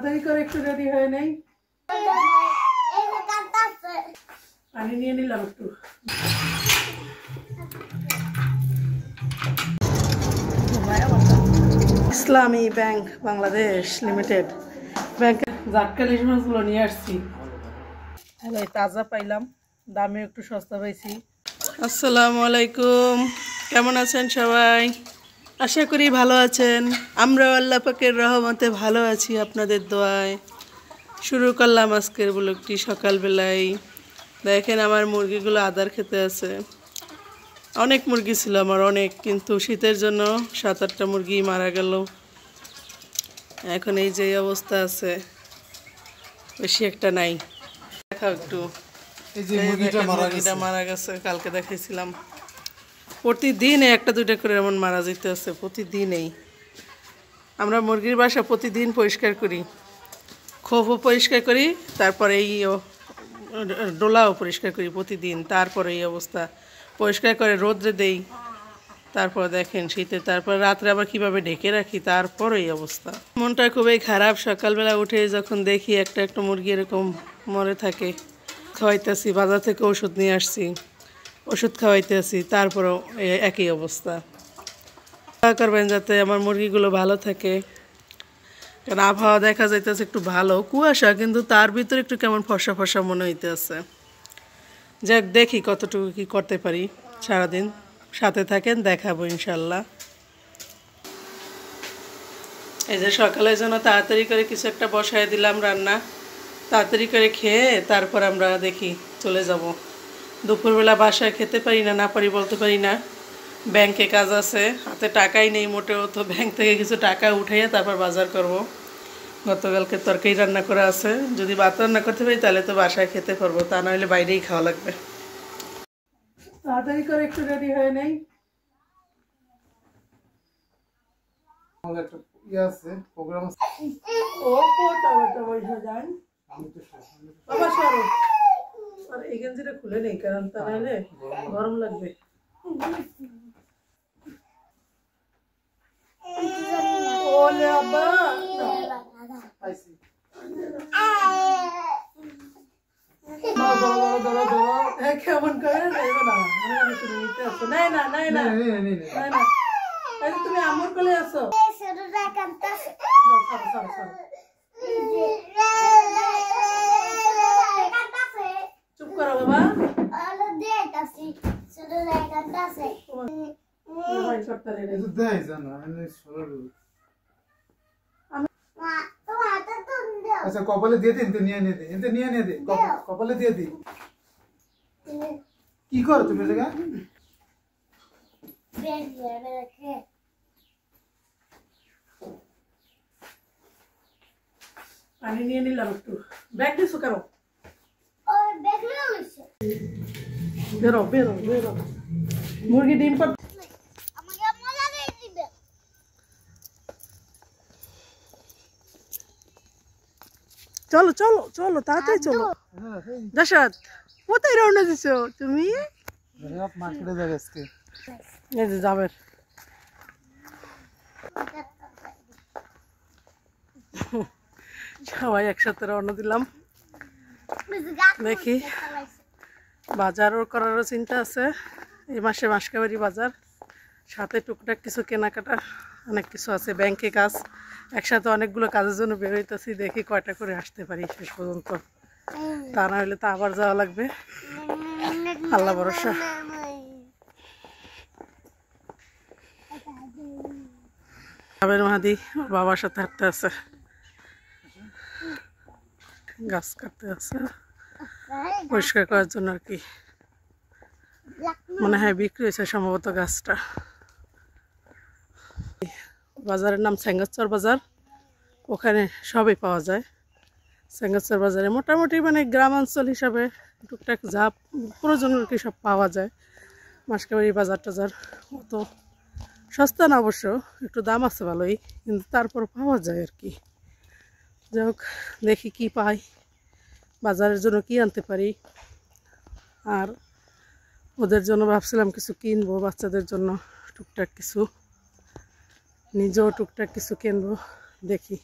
তাড়াতাড়ি করে একটু রেডি হয়ে নেই। পানি নিয়ে নিলাম একটু। ইসলামী ব্যাংক বাংলাদেশ লিমিটেড ব্যাংকের জাটকা ইলিশ মাছগুলো নিয়ে আসছি। তাজা পাইলাম, দামে একটু সস্তা পাইছি। আসসালামু আলাইকুম, কেমন আছেন সবাই? আশা করি ভালো আছেন। আমরাও আল্লাহ পাকের রহমতে ভালো আছি, আপনাদের দোয়ায়। শুরু করলাম আজকের ব্লগটি সকালবেলায়। দেখেন আমার মুরগিগুলো আদার খেতে আছে। অনেক মুরগি ছিল আমার, অনেক, কিন্তু শীতের জন্য 7-8টা মুরগি মারা গেল। এখন এই যে অবস্থা আছে, বেশি একটা নাই। দেখাও একটু, মুরগিটা মারা গেছে, কালকে দেখাইছিলাম। প্রতিদিন 1-2টা করে এমন মারা যেতে আছে, প্রতিদিনই। আমরা মুরগির বাসা প্রতিদিন পরিষ্কার করি, খোপও পরিষ্কার করি, তারপরে এই ডোলাও পরিষ্কার করি প্রতিদিন। তারপরে এই অবস্থা, পরিষ্কার করে রোদ্রে দেই, তারপর দেখেন শীতে, তারপর রাত্রে আবার কিভাবে ঢেকে রাখি, তারপরে এই অবস্থা। মনটা খুবই খারাপ। সকালবেলা উঠে যখন দেখি একটা একটা মুরগি এরকম মরে থাকে, খাওয়াইতেছি, বাজার থেকে ওষুধ নিয়ে আসছি, ওষুধ খাওয়াইতেছি, তারপরেও একই অবস্থা। দোয়া করবেন যাতে আমার মুরগিগুলো ভালো থাকে, কারণ আবহাওয়া দেখা যাইতেছে একটু ভালো, কুয়াশা, কিন্তু তার ভিতরে একটু কেমন ফসা ফসা মনে হইতেছে। যাক, দেখি কতটুকু কি করতে পারি সারাদিন। সাথে থাকেন, দেখাবো ইনশাল্লাহ। এই যে সকালের জন্য তাড়াতাড়ি করে কিছু একটা বসায় দিলাম রান্না, তাড়াতাড়ি করে খেয়ে তারপর আমরা দেখি চলে যাব। দুপুরবেলা বাসায় খেতে পারি না, না পারি বলতে পারি না, ব্যাংকে কাজ আছে, হাতে টাকাই নেই মোটেও, তো ব্যাংক থেকে কিছু টাকা উঠাইয়া তারপর বাজার করব। গতকালকে তরকারি রান্না করা আছে, যদি ভাত রান্না করতে পারি তাহলে তো বাসায় খেতে পারবো, তা নাহলে বাইরেই খাওয়া লাগবে। তাড়াতাড়ি করে একটু রেডি হয়ে নেই। এই গেঞ্জিটা খুলে নেই, কারণ তা নাহলে গরম লাগবে। কেমন করে তুমি আমার কোলে আছো? চুপ করো বাবা। আচ্ছা, কপালে দিয়ে দিন, নিয়ে নিয়ে দিন, কপালে দিয়ে দিন। কি করো তুমি জায়গা? পানি নিয়ে নিলাম একটু। ব্যাগ দিছো কারো? বেরো বেরো বেরো, মুরগি ডিম পাড়। চলো চলো চলো, তাড়াতাড়ি চলো। জাসাদ, কোথায় রওনা দিছো তুমি? মার্কেটে যাবে আজকে। এই যে যাবে, সবাই একসাথে রওনা দিলাম। দেখি, বাজারও করারও চিন্তা আছে, এই মাসে মাসকাবাড়ি বাজার, সাথে টুকটাক কিছু কেনাকাটা, অনেক কিছু আছে, ব্যাংকে কাজ, একসাথে অনেকগুলো কাজের জন্য বের হইতেছি। দেখি কয়টা করে আসতে পারি শেষ পর্যন্ত, তা না হলে তো আবার যাওয়া লাগবে, আল্লাহ ভরসা। মাহাদি বাবার সাথে হাঁটতে আছে, গাছ কাটতে আছে পরিষ্কার করার জন্য আর কি। মনে হয় বিক্রি হয়েছে সম্ভবত গাছটা। বাজারের নাম সেঙ্গাচর বাজার, ওখানে সবই পাওয়া যায়। সেঙ্গাচর বাজারে মোটামুটি মানে গ্রামাঞ্চল হিসাবে টুকটাক যা প্রয়োজন আর কি সব পাওয়া যায়। মাসকাবাড়ি বাজার টাজার অত সস্তা না, অবশ্য একটু দাম আছে ভালোই, কিন্তু তারপর পাওয়া যায় আর কি। যাই হোক, দেখি কি পাই, বাজারের জন্য কি আনতে পারি। আর ওদের জন্য ভাবছিলাম কিছু কিনবো, বাচ্চাদের জন্য টুকটাক কিছু, নিজেও টুকটাক কিছু কিনবো, দেখি।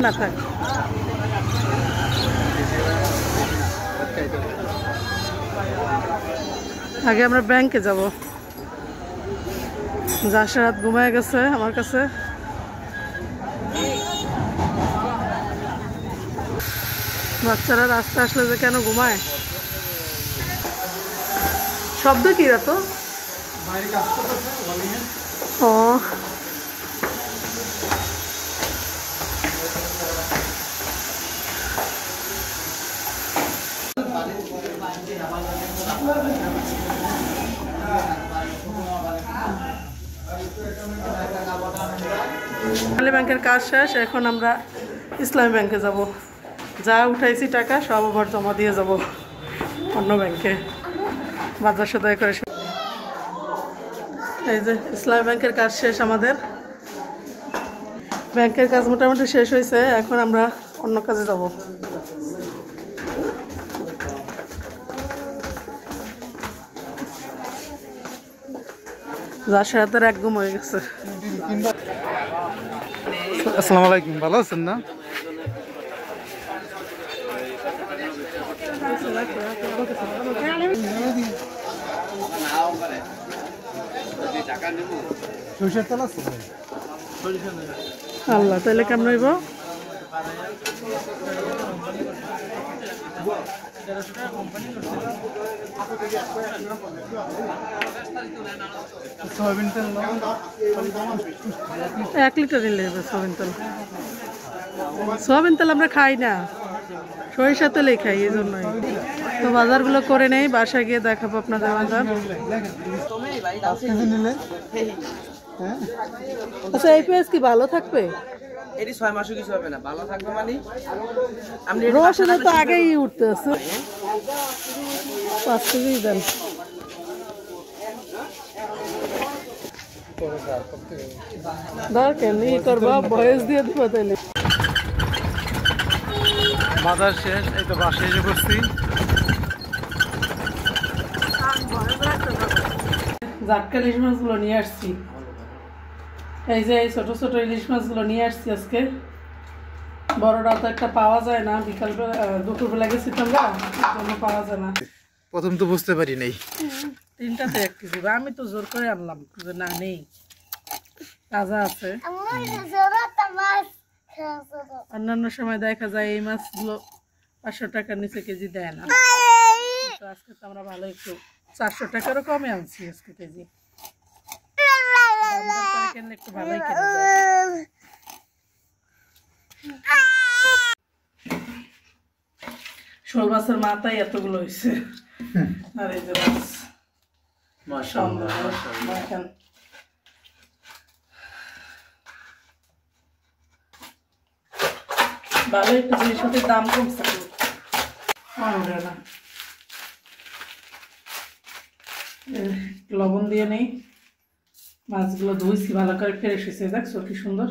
না থাক। আগে আমরা ব্যাংকে যাব। জাসরাত ঘুমায় গেছে আমার কাছে। বাচ্চারা রাস্তা আসলে যে কেন ঘুমায়? শব্দ কি তো? ও ব্যাংকের কাজ শেষ, এখন আমরা ইসলামী ব্যাংকে যাব। যা উঠাইছি টাকা সব আবার জমা দিয়ে যাব অন্য ব্যাংকে, বাজার সদাই করে। এই যে ইসলামী ব্যাংকের কাজ শেষ আমাদের। ব্যাংকের কাজ মোটামুটি শেষ হয়েছে, এখন আমরা অন্য কাজে যাব। জাসরাতের এক ঘুম হয়ে গেছে। আসসালামু আলাইকুম, ভালো আছেন না? সরিষার তেল আছে? আল্লাহ, তাহলে কেমন হইব? সয়াবিন তেল 1 লিটার নিলে হবে সয়াবিন তেল। সয়াবিন তেল আমরা খাই না, সরিষার তেলেই খাই, এই জন্যই। তো বাজারগুলো করে নেই, বাসায় গিয়ে দেখাবো আপনাদের বাজার। আচ্ছা, এই পেঁয়াজ কি ভালো থাকবে? এটি 6 মাসও কিছু হবে না, ভালো থাকবে মানে রসুন তো আগেই উঠতে আছে। 5 কেজি দেন। দরকার নেই করবা, বয়স দিয়ে দিব তাইলে। বাজার শেষ, এই তো বাসায় এসে করছি। জাটকা ইলিশ মাছগুলো নিয়ে আসছি। এই যে এই ছোট ছোট ইলিশ মাছগুলো নিয়ে আসছি আজকে। বড়টা তো একটা পাওয়া যায় না, বিকালবেলা দুপুরবেলা গেছি তো আমরা, পাওয়া যায় না। প্রথম তো বুঝতে পারি নাই 3টাতে 1 কেজি, আমি তো জোর করে আনলাম যে না নেই, তাজা আছে। অন্যান্য সময় দেখা যায় এই মাছগুলো 500 টাকার নিচে কেজি দেয় না, তো আজকে তো আমরা ভালো একটু 400 টাকারও কমে আনছি আজকে কেজি। কিনলে একটু ভালোই কেনা যায়। শোল মাছের মাথায় এতগুলো হয়েছে, আর এই যে মাছ দেখেন। ভালো একটু জিনিসপত্রের দাম কমছে না। লবণ দিয়ে নেই, মাছগুলো ধুইছি ভালো করে, ফ্রেশ হয়েছে, দেখছো কি সুন্দর।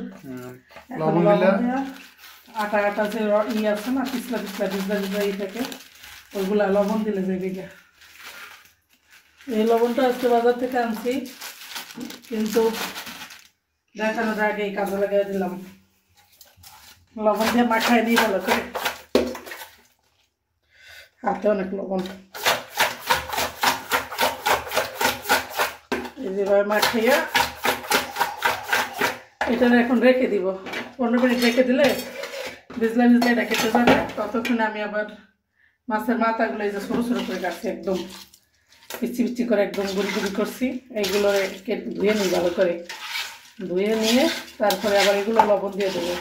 লবণ দিয়ে আটা আটা যে আছে না, পিছলা পিছলা ভিজা ভিজা থাকে, ওইগুলা লবণ দিলে যাবে। এই লবণটা আজকে বাজার থেকে আনছি, কিন্তু দেখানোর আগে কাজে লাগাই দিলাম। লবণ দিয়ে মাখায় নিই ভালো করে, হাতে অনেক লবণ। এই যেভাবে মাখাইয়া এটা এখন রেখে দিব। 15 মিনিট রেখে দিলে ভিজলা ভিজলা এটা কেটে যাবে। ততক্ষণে আমি আবার মাছের মাথাগুলো এই যে ছোটো ছোটো করে কাটছি, একদম পিচি পিচি করে একদম গুড়ি গুড়ি করছি। এইগুলো ধুয়ে নিই ভালো করে, ধুয়ে নিয়ে তারপরে আবার এগুলো লবণ দিয়ে দেবো।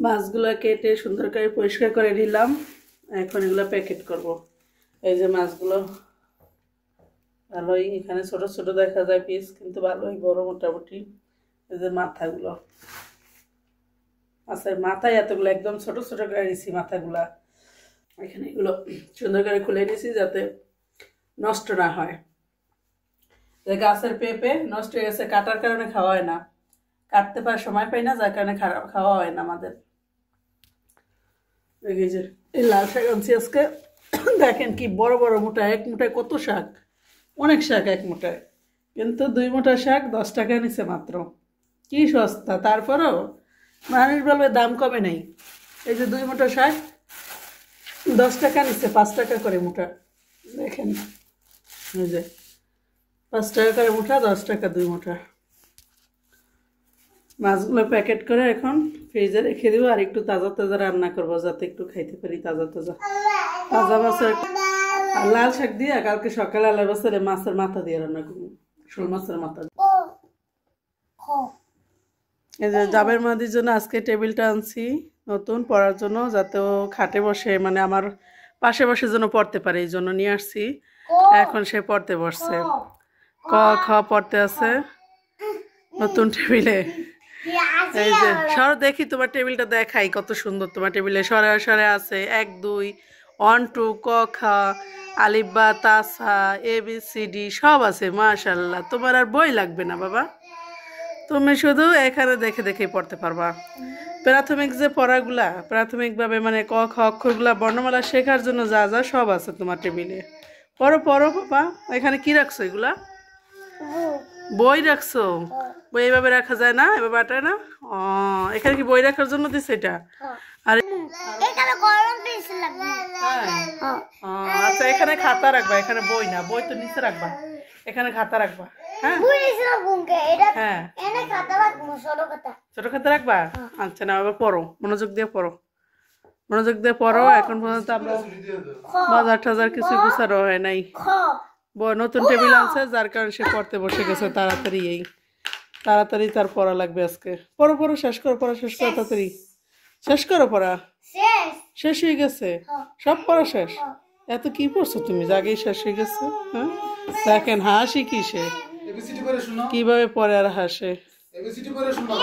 মাছগুলো কেটে সুন্দর করে পরিষ্কার করে নিলাম, এখন এগুলো প্যাকেট করব। এই যে মাছগুলো ভালোই, এখানে ছোট ছোট দেখা যায় পিস, কিন্তু ভালোই বড় মোটামুটি। এই যে মাথাগুলো, মাছের মাথায় এতগুলো একদম ছোট ছোট করে নিয়েছি মাথাগুলা। এখানে এগুলো সুন্দর করে খুলে নিয়েছি যাতে নষ্ট না হয়। গাছের পেঁপে নষ্ট হয়ে গেছে, কাটার কারণে খাওয়া হয় না, কাটতে পারার সময় পাই না, যার কারণে খাওয়া হয় না আমাদের। এই যে এই লাল শাক আনছি আজকে, দেখেন কি বড় বড় মুঠা, এক মুঠায় কত শাক, অনেক শাক এক মুঠায়, কিন্তু 2 মুঠা শাক 10 টাকা নিছে মাত্র। কি সস্তা, তারপরেও মানুষ বলবে দাম কমে নাই। এই যে 2 মুঠা শাক 10 টাকা নিচ্ছে, 5 টাকা করে মুঠা। দেখেন এই যে 5 টাকা করে মুঠা, 10 টাকা 2 মুঠা। মাছগুলো প্যাকেট করে এখন ফ্রিজে রেখে দিব, আর একটু তাজা তাজা রান্না করবো যাতে একটু খাইতে পারি তাজা তাজা। তাজা মাছের আর লাল শাক দিয়ে কালকে সকালে আল্লাহ বাসারে মাছের মাথা দিয়ে রান্না করবো, শোল মাছের মাথা। এই যে জাবের মাদির জন্য আজকে টেবিলটা আনছি নতুন পড়ার জন্য, যাতে ও খাটে বসে মানে আমার পাশে বসে যেন পড়তে পারে, এই জন্য নিয়ে আসছি। এখন সে পড়তে বসছে, ক খ পড়তে আছে নতুন টেবিলে। এই যে সর দেখি তোমার টেবিলটা দেখাই কত সুন্দর। তোমার টেবিলে সরে সরে আছে 1 2 1 2 ক খ আলিফ বা তাসা ABCD সব আছে মাশাআল্লাহ। তোমার আর বই লাগবে না বাবা, তুমি শুধু এখানে দেখে দেখে পড়তে পারবা। প্রাথমিক যে পড়াগুলা প্রাথমিকভাবে মানে ক খ অক্ষরগুলা বর্ণমালা শেখার জন্য যা যা সব আছে তোমার টেবিলে। পড়ো পড়ো বাবা। এখানে কি রাখছো? এগুলা বই রাখছো? বই এইভাবে রাখা যায় না, এভাবে আটায় না। ও এখানে কি বই রাখার জন্য দিছে এটা? আরে আচ্ছা, এখানে খাতা রাখবা, এখানে বই না, বই তো নিচে রাখবা, এখানে খাতা রাখবা। হ্যাঁ হ্যাঁ ছোট খাতা রাখবা। আচ্ছা না, এবার পড়ো, মনোযোগ দিয়ে পড়ো, মনোযোগ দিয়ে পড়ো। এখন পর্যন্ত আমরা বাজার টাজার কিছু গুছানো হয় নাই, নতুন টেবিল আছে যার কারণে সে পড়তে বসে গেছে তাড়াতাড়ি। এই তাড়াতাড়ি তার পড়া লাগবে আজকে। পড়ো পড়ো, শেষ করো, পড়া শেষ করো, তাড়াতাড়ি শেষ করো। পড়া শেষ হয়ে গেছে, সব পড়া শেষ। এত কি পড়ছো তুমি, আগেই শেষ হয়ে গেছে। হ্যাঁ দেখেন হাসি কিসে, কিভাবে পড়ে আর হাসে। ABCD করে শোনাও।